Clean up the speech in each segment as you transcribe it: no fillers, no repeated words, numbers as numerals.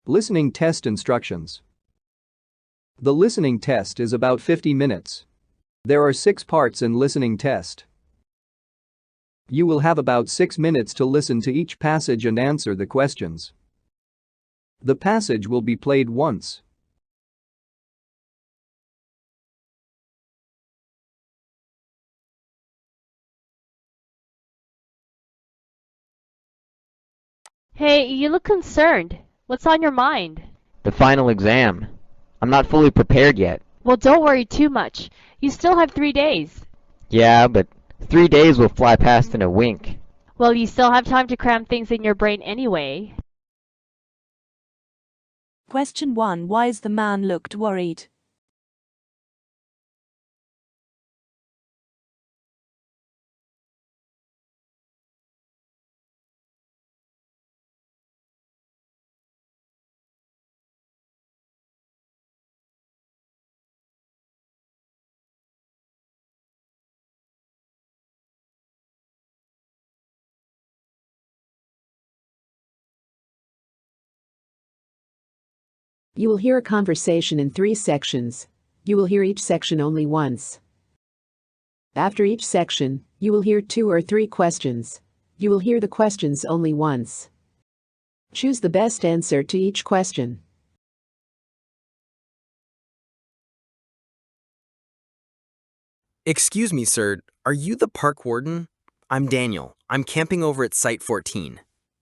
Listening test instructions. The listening test is about 50 minutes. There are 6 parts in listening test. You will have about 6 minutes to listen to each passage and answer the questions. The passage will be played once. Hey, you look concerned. What's on your mind? The final exam. I'm not fully prepared yet. Well, don't worry too much. You still have 3 days. Yeah, but 3 days will fly past in a wink. Well, you still have time to cram things in your brain anyway. Question 1. Why is the man looked worried? You will hear a conversation in 3 sections. You will hear each section only once. After each section, you will hear 2 or 3 questions. You will hear the questions only once. Choose the best answer to each question. Excuse me, sir. Are you the park warden? I'm Daniel. I'm camping over at Site 14.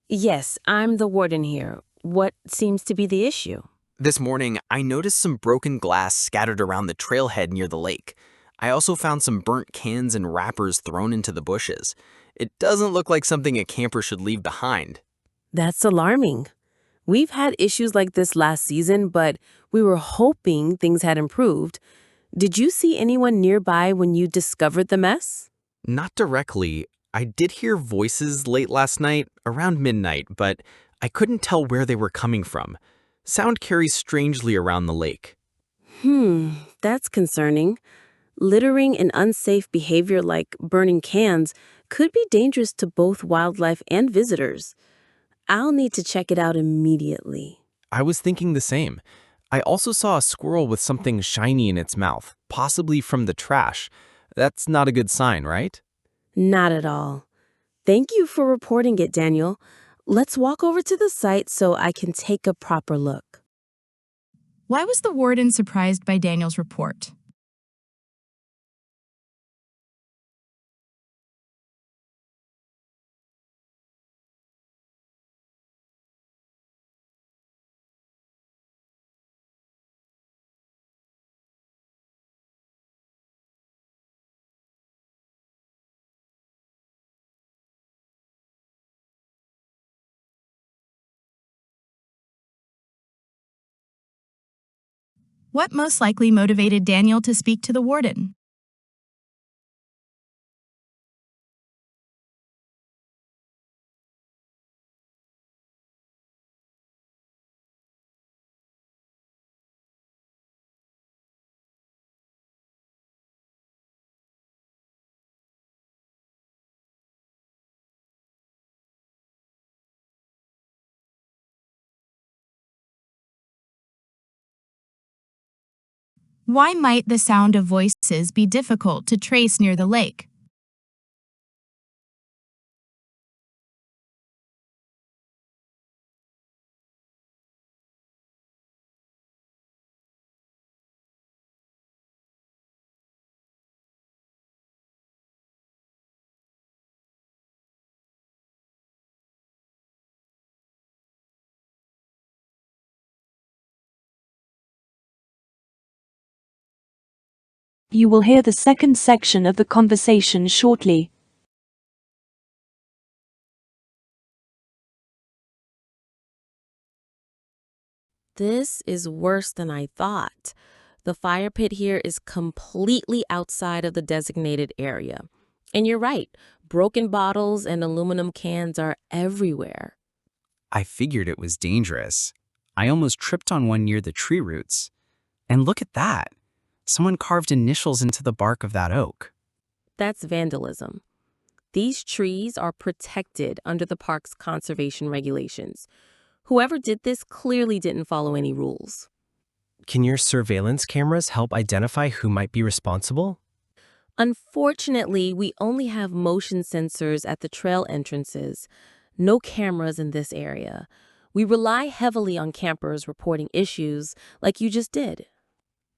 Yes, I'm the warden here. What seems to be the issue? This morning, I noticed some broken glass scattered around the trailhead near the lake. I also found some burnt cans and wrappers thrown into the bushes. It doesn't look like something a camper should leave behind. That's alarming. We've had issues like this last season, but we were hoping things had improved. Did you see anyone nearby when you discovered the mess? Not directly. I did hear voices late last night, around midnight, but I couldn't tell where they were coming from. Sound carries strangely around the lake. That's concerning. Littering and unsafe behavior like burning cans could be dangerous to both wildlife and visitors. I'll need to check it out immediately. I was thinking the same. I also saw a squirrel with something shiny in its mouth, possibly from the trash. That's not a good sign, right? Not at all. Thank you for reporting it, Daniel. Let's walk over to the site so I can take a proper look. Why was the warden surprised by Daniel's report? What most likely motivated Daniel to speak to the warden? Why might the sound of voices be difficult to trace near the lake? You will hear the second section of the conversation shortly. This is worse than I thought. The fire pit here is completely outside of the designated area. And you're right, broken bottles and aluminum cans are everywhere. I figured it was dangerous. I almost tripped on one near the tree roots. And look at that. Someone carved initials into the bark of that oak. That's vandalism. These trees are protected under the park's conservation regulations. Whoever did this clearly didn't follow any rules. Can your surveillance cameras help identify who might be responsible? Unfortunately, we only have motion sensors at the trail entrances, no cameras in this area. We rely heavily on campers reporting issues like you just did.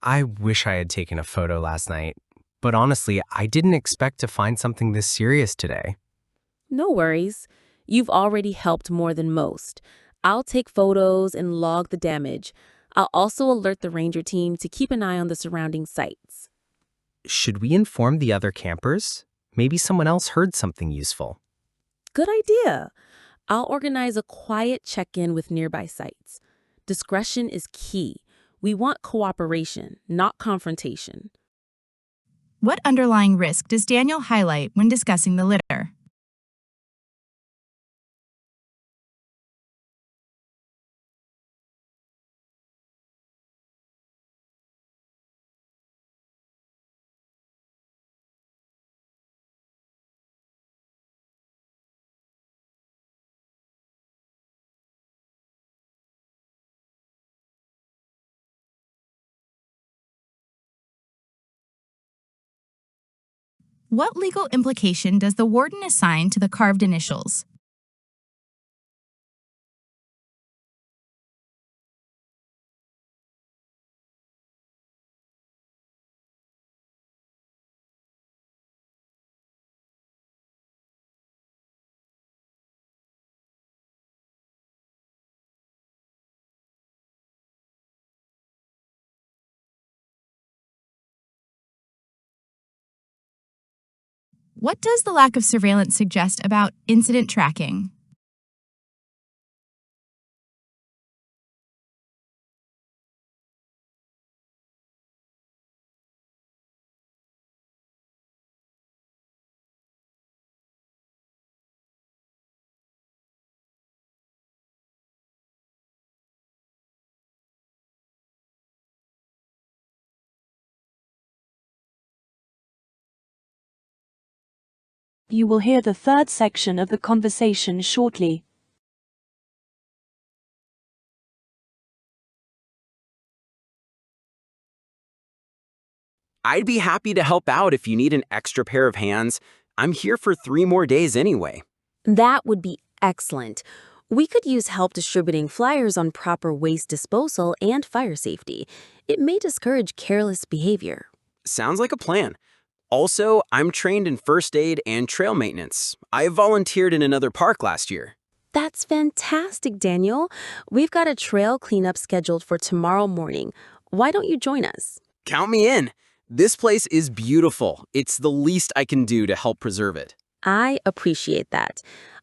I wish I had taken a photo last night, but honestly, I didn't expect to find something this serious today. No worries. You've already helped more than most. I'll take photos and log the damage. I'll also alert the ranger team to keep an eye on the surrounding sites. Should we inform the other campers? Maybe someone else heard something useful. Good idea. I'll organize a quiet check-in with nearby sites. Discretion is key. We want cooperation, not confrontation. What underlying risk does Daniel highlight when discussing the litter? What legal implication does the warden assign to the carved initials? What does the lack of surveillance suggest about incident tracking? You will hear the third section of the conversation shortly. I'd be happy to help out if you need an extra pair of hands. I'm here for 3 more days anyway. That would be excellent. We could use help distributing flyers on proper waste disposal and fire safety. It may discourage careless behavior. Sounds like a plan. Also, I'm trained in first aid and trail maintenance. I volunteered in another park last year. That's fantastic, Daniel. We've got a trail cleanup scheduled for tomorrow morning. Why don't you join us? Count me in. This place is beautiful. It's the least I can do to help preserve it. I appreciate that.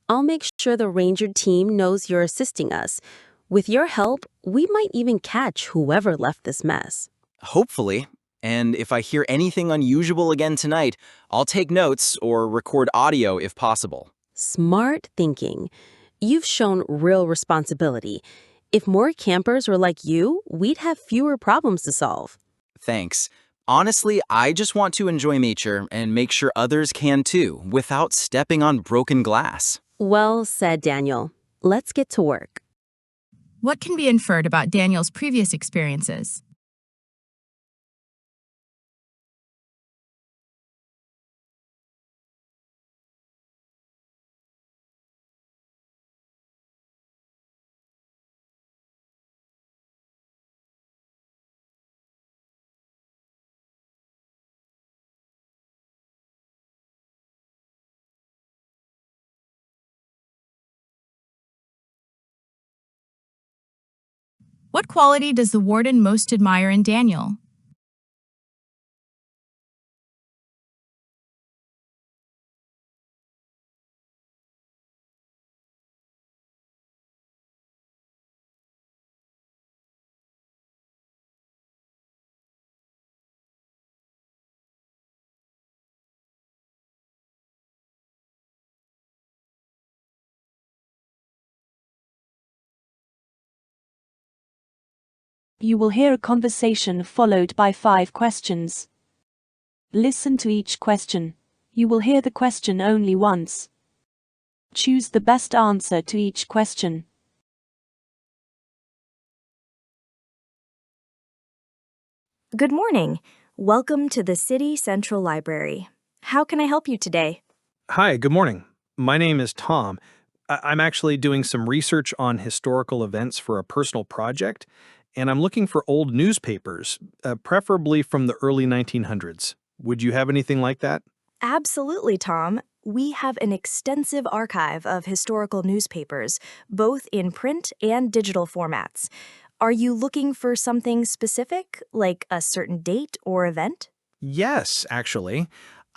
I'll make sure the ranger team knows you're assisting us. With your help, we might even catch whoever left this mess. Hopefully. And if I hear anything unusual again tonight, I'll take notes or record audio if possible. Smart thinking. You've shown real responsibility. If more campers were like you, we'd have fewer problems to solve. Thanks. Honestly, I just want to enjoy nature and make sure others can too, without stepping on broken glass. Well said, Daniel. Let's get to work. What can be inferred about Daniel's previous experiences? What quality does the warden most admire in Daniel? You will hear a conversation followed by 5 questions. Listen to each question. You will hear the question only once. Choose the best answer to each question. Good morning. Welcome to the City Central Library. How can I help you today? Hi, good morning. My name is Tom. I'm actually doing some research on historical events for a personal project, and I'm looking for old newspapers, preferably from the early 1900s. Would you have anything like that? Absolutely, Tom. We have an extensive archive of historical newspapers, both in print and digital formats. Are you looking for something specific, like a certain date or event? Yes, actually.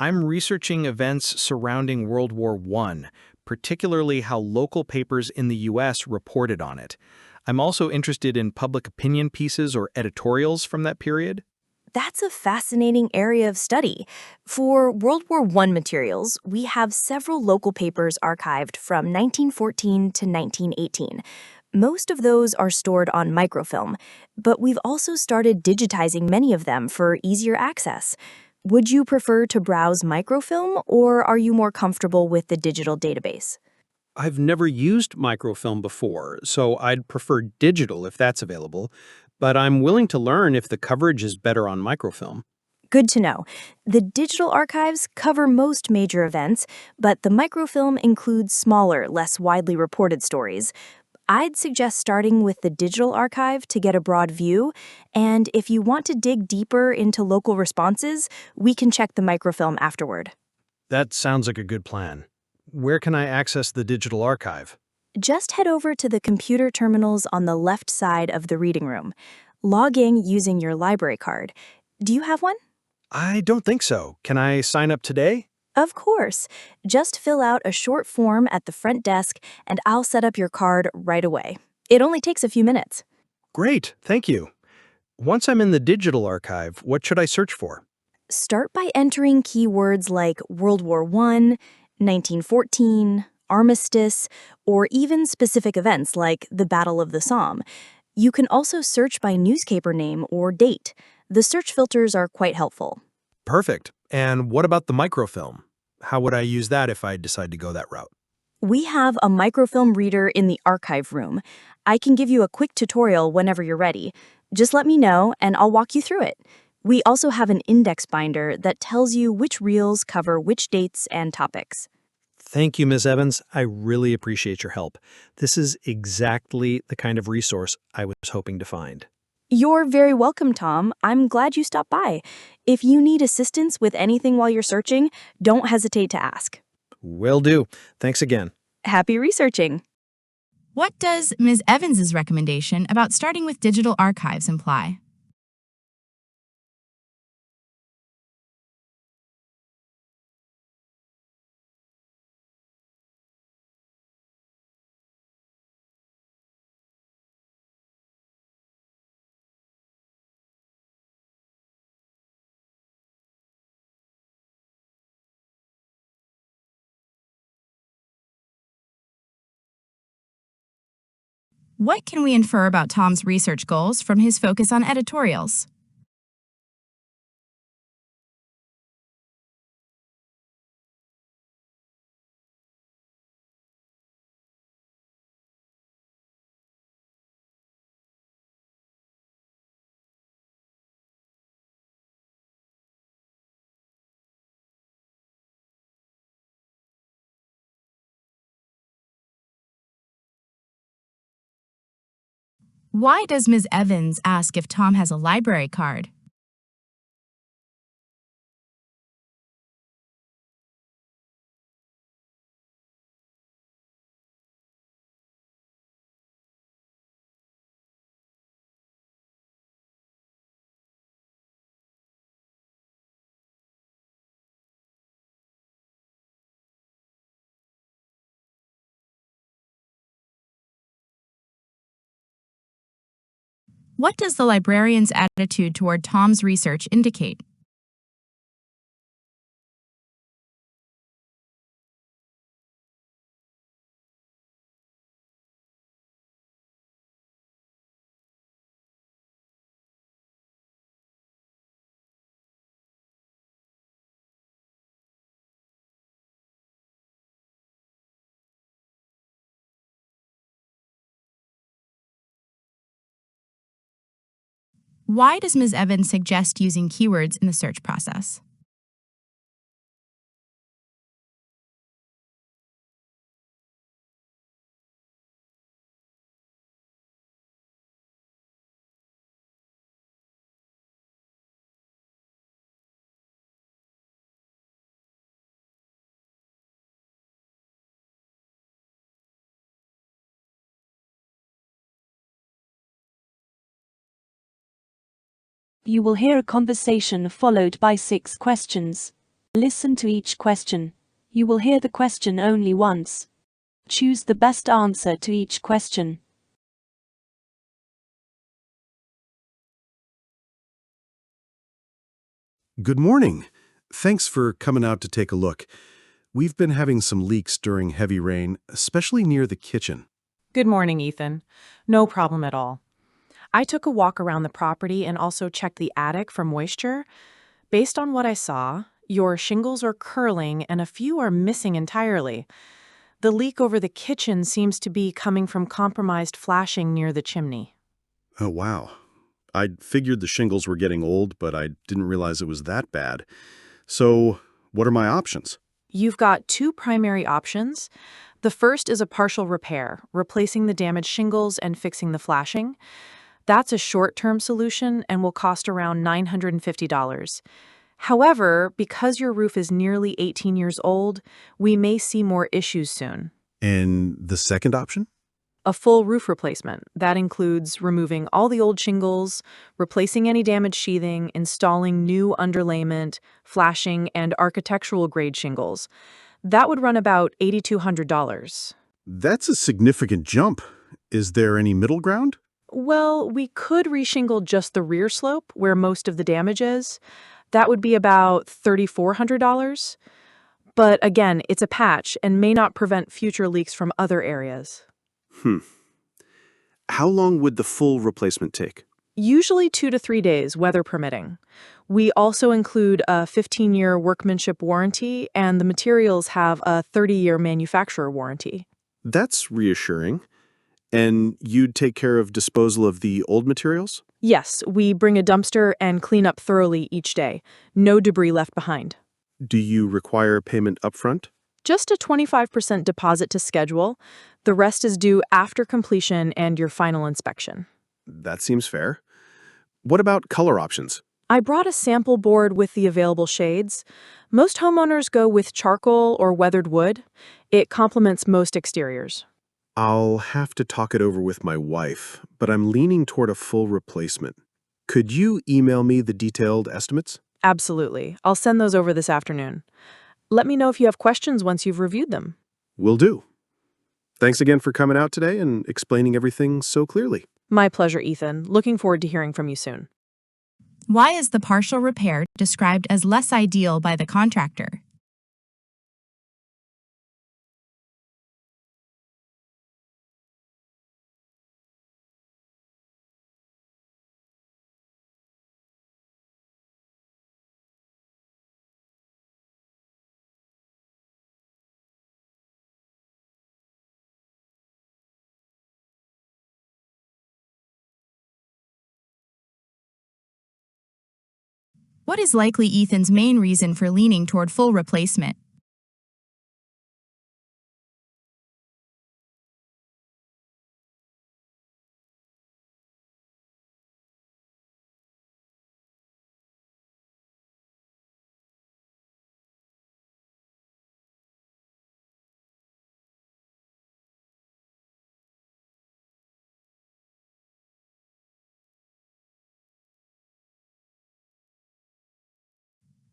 I'm researching events surrounding World War I, particularly how local papers in the U.S. reported on it. I'm also interested in public opinion pieces or editorials from that period. That's a fascinating area of study. For World War I materials, we have several local papers archived from 1914 to 1918. Most of those are stored on microfilm, but we've also started digitizing many of them for easier access. Would you prefer to browse microfilm, or are you more comfortable with the digital database? I've never used microfilm before, so I'd prefer digital if that's available, but I'm willing to learn if the coverage is better on microfilm. Good to know. The digital archives cover most major events, but the microfilm includes smaller, less widely reported stories. I'd suggest starting with the digital archive to get a broad view, and if you want to dig deeper into local responses, we can check the microfilm afterward. That sounds like a good plan. Where can I access the digital archive? Just head over to the computer terminals on the left side of the reading room. Log in using your library card. Do you have one? I don't think so. Can I sign up today? Of course. Just fill out a short form at the front desk and I'll set up your card right away. It only takes a few minutes. Great, thank you. Once I'm in the digital archive, what should I search for? Start by entering keywords like World War I, 1914, armistice, or even specific events like the Battle of the Somme. You can also search by newspaper name or date. The search filters are quite helpful. Perfect. And what about the microfilm? How would I use that if I decide to go that route? We have a microfilm reader in the archive room. I can give you a quick tutorial whenever you're ready. Just let me know and I'll walk you through it. We also have an index binder that tells you which reels cover which dates and topics. Thank you, Ms. Evans. I really appreciate your help. This is exactly the kind of resource I was hoping to find. You're very welcome, Tom. I'm glad you stopped by. If you need assistance with anything while you're searching, don't hesitate to ask. Will do. Thanks again. Happy researching! What does Ms. Evans's recommendation about starting with digital archives imply? What can we infer about Tom's research goals from his focus on editorials? Why does Ms. Evans ask if Tom has a library card? What does the librarian's attitude toward Tom's research indicate? Why does Ms. Evans suggest using keywords in the search process? You will hear a conversation followed by 6 questions. Listen to each question. You will hear the question only once. Choose the best answer to each question. Good morning. Thanks for coming out to take a look. We've been having some leaks during heavy rain, especially near the kitchen. Good morning, Ethan. No problem at all. I took a walk around the property and also checked the attic for moisture. Based on what I saw, your shingles are curling and a few are missing entirely. The leak over the kitchen seems to be coming from compromised flashing near the chimney. Oh, wow. I figured the shingles were getting old, but I didn't realize it was that bad. So, what are my options? You've got 2 primary options. The first is a partial repair, replacing the damaged shingles and fixing the flashing. That's a short-term solution and will cost around $950. However, because your roof is nearly 18 years old, we may see more issues soon. And the second option? A full roof replacement. That includes removing all the old shingles, replacing any damaged sheathing, installing new underlayment, flashing, and architectural-grade shingles. That would run about $8,200. That's a significant jump. Is there any middle ground? Well, we could reshingle just the rear slope, where most of the damage is. That would be about $3,400. But again, it's a patch and may not prevent future leaks from other areas. How long would the full replacement take? Usually 2 to 3 days, weather permitting. We also include a 15-year workmanship warranty, and the materials have a 30-year manufacturer warranty. That's reassuring. And you'd take care of disposal of the old materials? Yes, we bring a dumpster and clean up thoroughly each day. No debris left behind. Do you require payment upfront? Just a 25% deposit to schedule. The rest is due after completion and your final inspection. That seems fair. What about color options? I brought a sample board with the available shades. Most homeowners go with charcoal or weathered wood. It complements most exteriors. I'll have to talk it over with my wife, but I'm leaning toward a full replacement. Could you email me the detailed estimates? Absolutely. I'll send those over this afternoon. Let me know if you have questions once you've reviewed them. Will do. Thanks again for coming out today and explaining everything so clearly. My pleasure, Ethan. Looking forward to hearing from you soon. Why is the partial repair described as less ideal by the contractor? What is likely Ethan's main reason for leaning toward full replacement?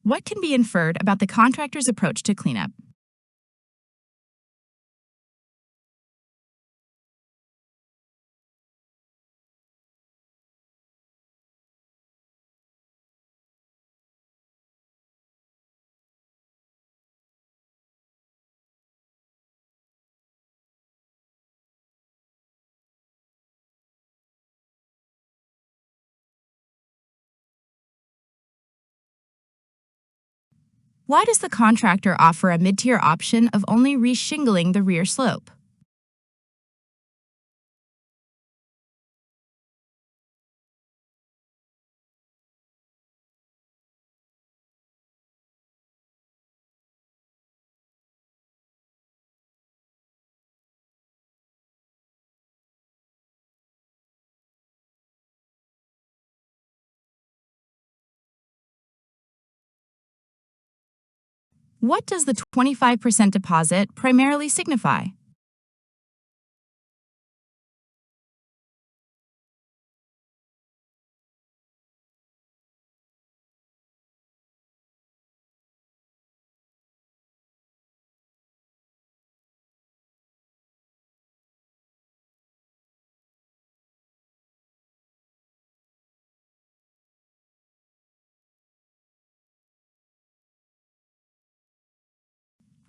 What can be inferred about the contractor's approach to cleanup? Why does the contractor offer a mid-tier option of only re-shingling the rear slope? What does the 25% deposit primarily signify?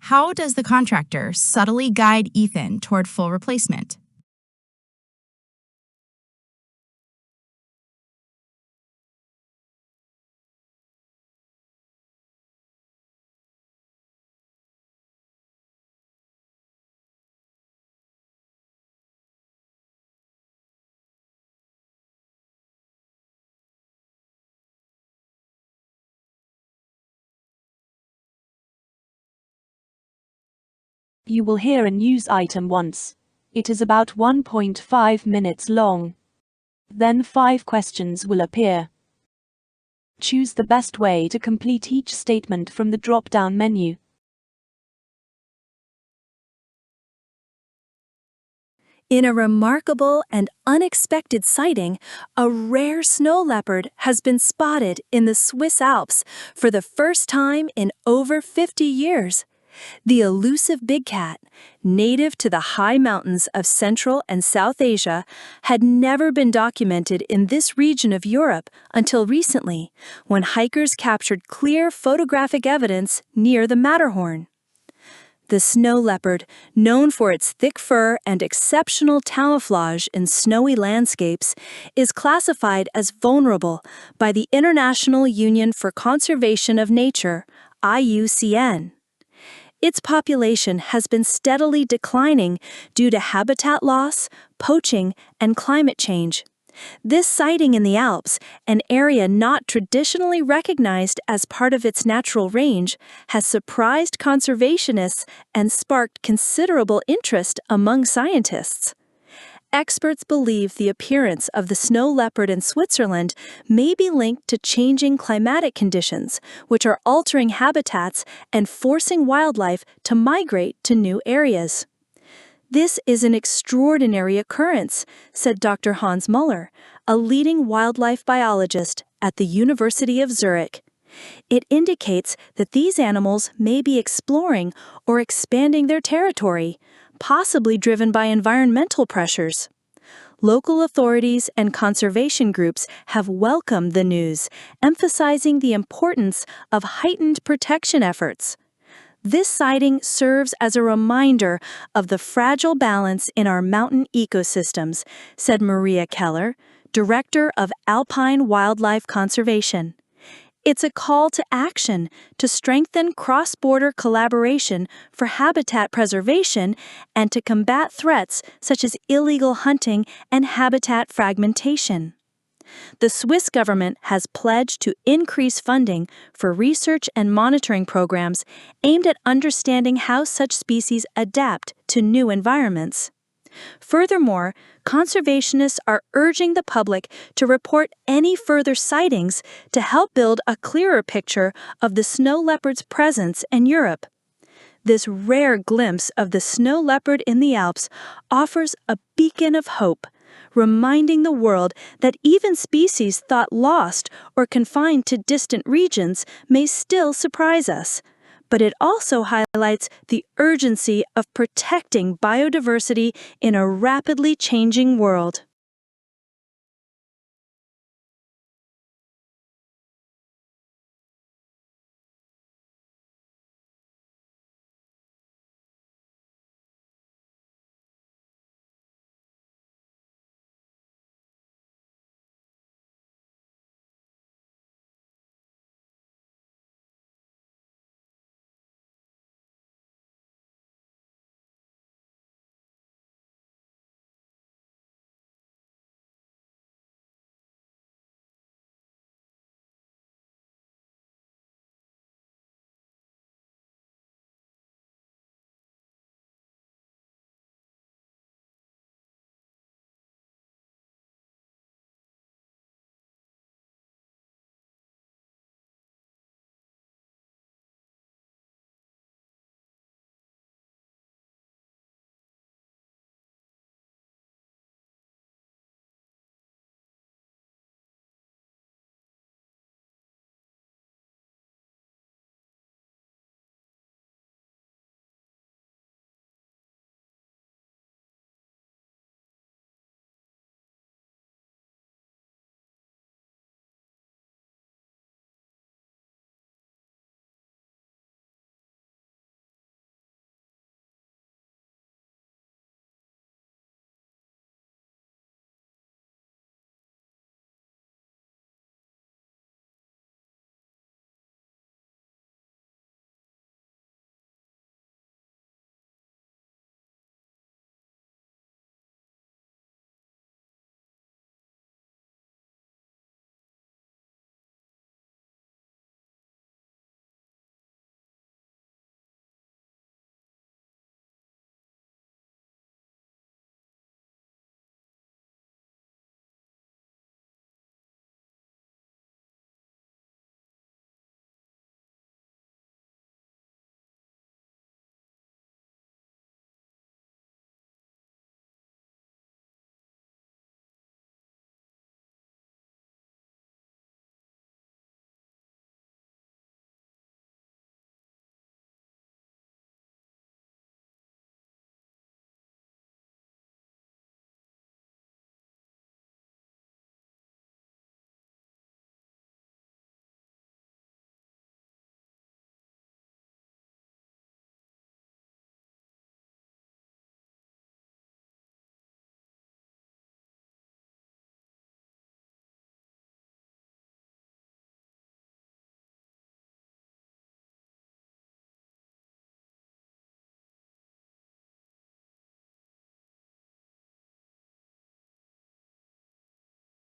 How does the contractor subtly guide Ethan toward full replacement? You will hear a news item once. It is about 1.5 minutes long. Then 5 questions will appear. Choose the best way to complete each statement from the drop-down menu. In a remarkable and unexpected sighting, a rare snow leopard has been spotted in the Swiss Alps for the first time in over 50 years. The elusive big cat, native to the high mountains of Central and South Asia, had never been documented in this region of Europe until recently, when hikers captured clear photographic evidence near the Matterhorn. The snow leopard, known for its thick fur and exceptional camouflage in snowy landscapes, is classified as vulnerable by the International Union for Conservation of Nature, IUCN. Its population has been steadily declining due to habitat loss, poaching, and climate change. This sighting in the Alps, an area not traditionally recognized as part of its natural range, has surprised conservationists and sparked considerable interest among scientists. Experts believe the appearance of the snow leopard in Switzerland may be linked to changing climatic conditions, which are altering habitats and forcing wildlife to migrate to new areas. This is an extraordinary occurrence, said Dr. Hans Muller, a leading wildlife biologist at the University of Zurich. It indicates that these animals may be exploring or expanding their territory, possibly driven by environmental pressures. Local authorities and conservation groups have welcomed the news, emphasizing the importance of heightened protection efforts. This sighting serves as a reminder of the fragile balance in our mountain ecosystems, said Maria Keller, Director of Alpine Wildlife Conservation. It's a call to action to strengthen cross-border collaboration for habitat preservation and to combat threats such as illegal hunting and habitat fragmentation. The Swiss government has pledged to increase funding for research and monitoring programs aimed at understanding how such species adapt to new environments. Furthermore, conservationists are urging the public to report any further sightings to help build a clearer picture of the snow leopard's presence in Europe. This rare glimpse of the snow leopard in the Alps offers a beacon of hope, reminding the world that even species thought lost or confined to distant regions may still surprise us. But it also highlights the urgency of protecting biodiversity in a rapidly changing world.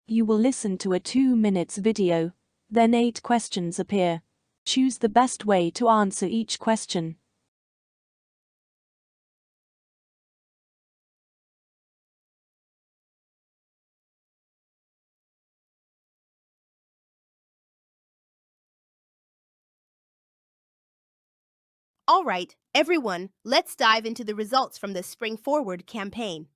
You will listen to a 2 minutes video. Then 8 questions appear. Choose the best way to answer each question. All right, everyone, let's dive into the results from the Spring Forward campaign.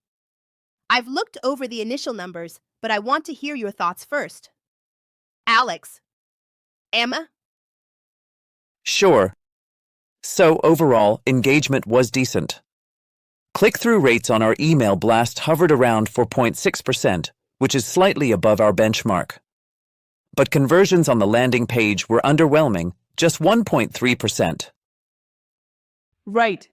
I've looked over the initial numbers, but I want to hear your thoughts first. Alex. Emma? Sure. So overall, engagement was decent. Click-through rates on our email blast hovered around 4.6%, which is slightly above our benchmark. But conversions on the landing page were underwhelming, just 1.3%. Right.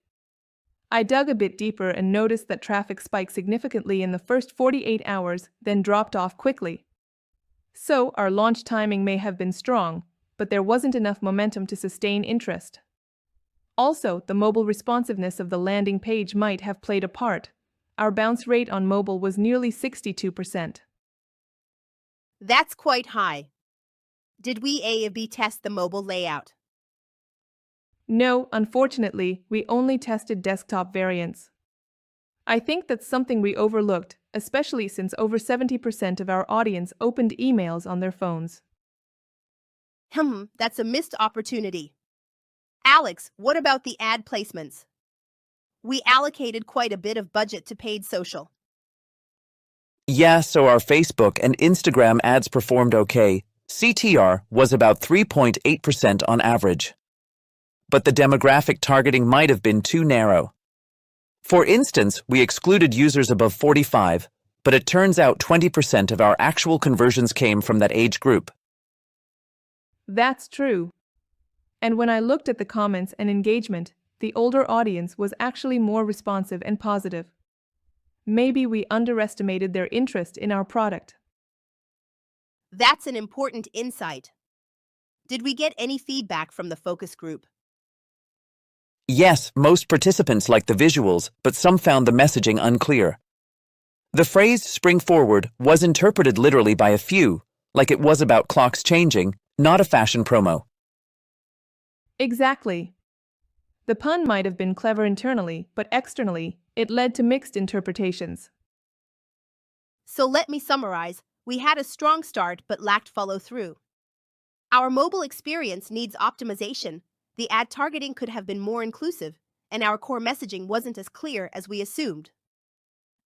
I dug a bit deeper and noticed that traffic spiked significantly in the first 48 hours, then dropped off quickly. So our launch timing may have been strong, but there wasn't enough momentum to sustain interest. Also, the mobile responsiveness of the landing page might have played a part. Our bounce rate on mobile was nearly 62%. That's quite high. Did we A/B test the mobile layout? No, unfortunately, we only tested desktop variants. I think that's something we overlooked, especially since over 70% of our audience opened emails on their phones. That's a missed opportunity. Alex, what about the ad placements? We allocated quite a bit of budget to paid social. Yeah, so our Facebook and Instagram ads performed okay. CTR was about 3.8% on average. But the demographic targeting might have been too narrow. For instance, we excluded users above 45, but it turns out 20% of our actual conversions came from that age group. That's true. And when I looked at the comments and engagement, the older audience was actually more responsive and positive. Maybe we underestimated their interest in our product. That's an important insight. Did we get any feedback from the focus group? Yes, most participants liked the visuals, but some found the messaging unclear. The phrase "spring forward" was interpreted literally by a few, like it was about clocks changing, not a fashion promo. Exactly. The pun might have been clever internally, but externally, it led to mixed interpretations. So let me summarize. We had a strong start but lacked follow-through. Our mobile experience needs optimization. The ad targeting could have been more inclusive, and our core messaging wasn't as clear as we assumed.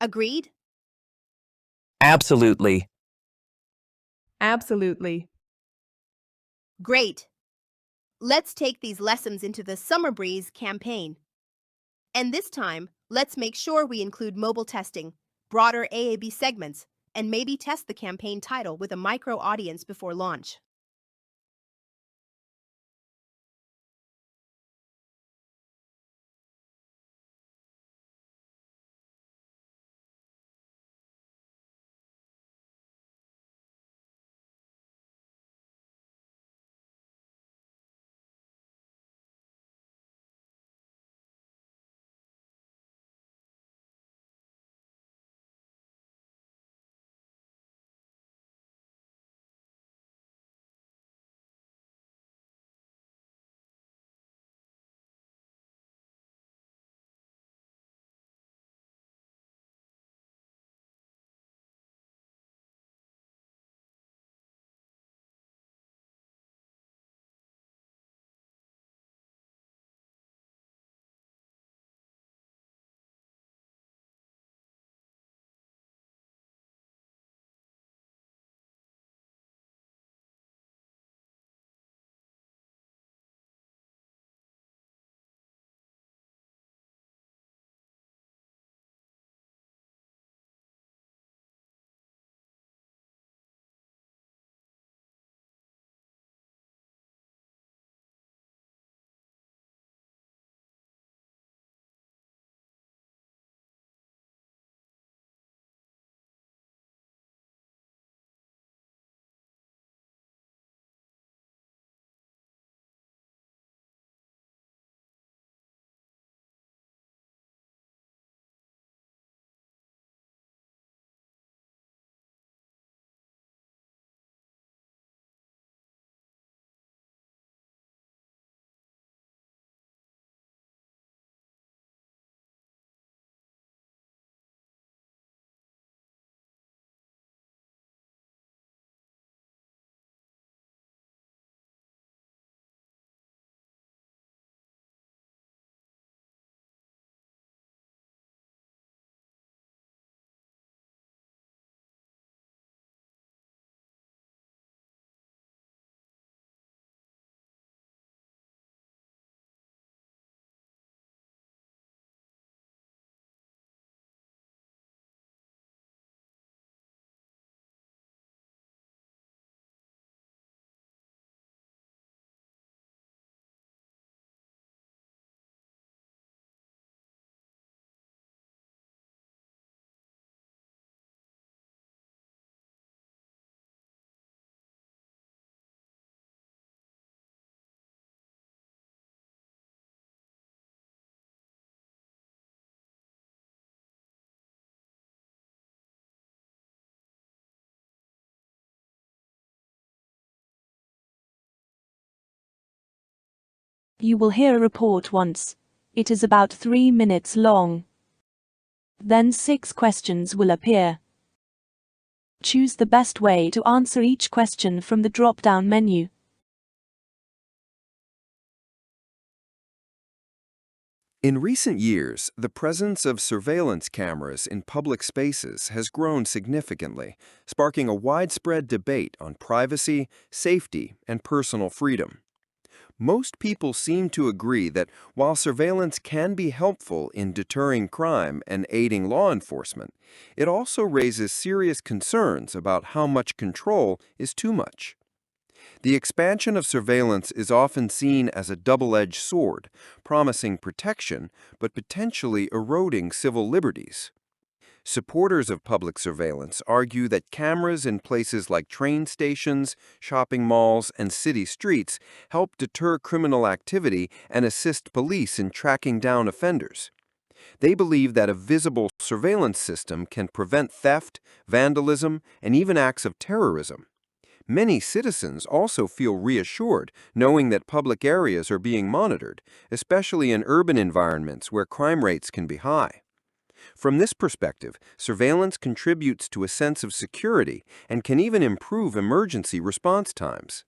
Agreed? Absolutely. Absolutely. Great. Let's take these lessons into the Summer Breeze campaign. And this time, let's make sure we include mobile testing, broader AAB segments, and maybe test the campaign title with a micro audience before launch. You will hear a report once. It is about 3 minutes long. Then 6 questions will appear. Choose the best way to answer each question from the drop-down menu. In recent years, the presence of surveillance cameras in public spaces has grown significantly, sparking a widespread debate on privacy, safety, and personal freedom. Most people seem to agree that while surveillance can be helpful in deterring crime and aiding law enforcement, it also raises serious concerns about how much control is too much. The expansion of surveillance is often seen as a double-edged sword, promising protection but potentially eroding civil liberties. Supporters of public surveillance argue that cameras in places like train stations, shopping malls, and city streets help deter criminal activity and assist police in tracking down offenders. They believe that a visible surveillance system can prevent theft, vandalism, and even acts of terrorism. Many citizens also feel reassured knowing that public areas are being monitored, especially in urban environments where crime rates can be high. From this perspective, surveillance contributes to a sense of security and can even improve emergency response times.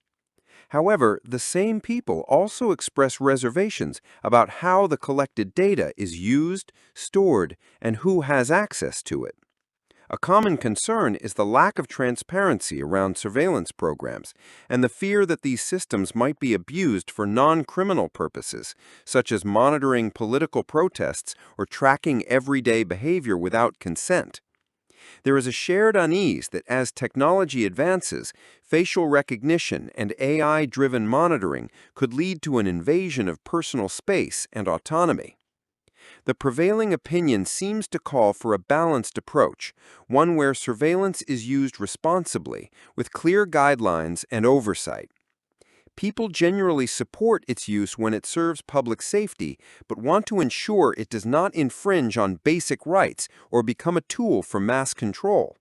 However, the same people also express reservations about how the collected data is used, stored, and who has access to it. A common concern is the lack of transparency around surveillance programs and the fear that these systems might be abused for non-criminal purposes, such as monitoring political protests or tracking everyday behavior without consent. There is a shared unease that as technology advances, facial recognition and AI-driven monitoring could lead to an invasion of personal space and autonomy. The prevailing opinion seems to call for a balanced approach, one where surveillance is used responsibly, with clear guidelines and oversight. People generally support its use when it serves public safety, but want to ensure it does not infringe on basic rights or become a tool for mass control.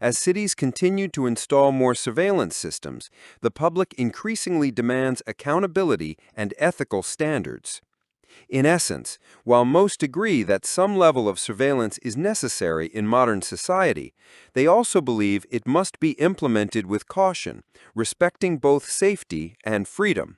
As cities continue to install more surveillance systems, the public increasingly demands accountability and ethical standards. In essence, while most agree that some level of surveillance is necessary in modern society, they also believe it must be implemented with caution, respecting both safety and freedom.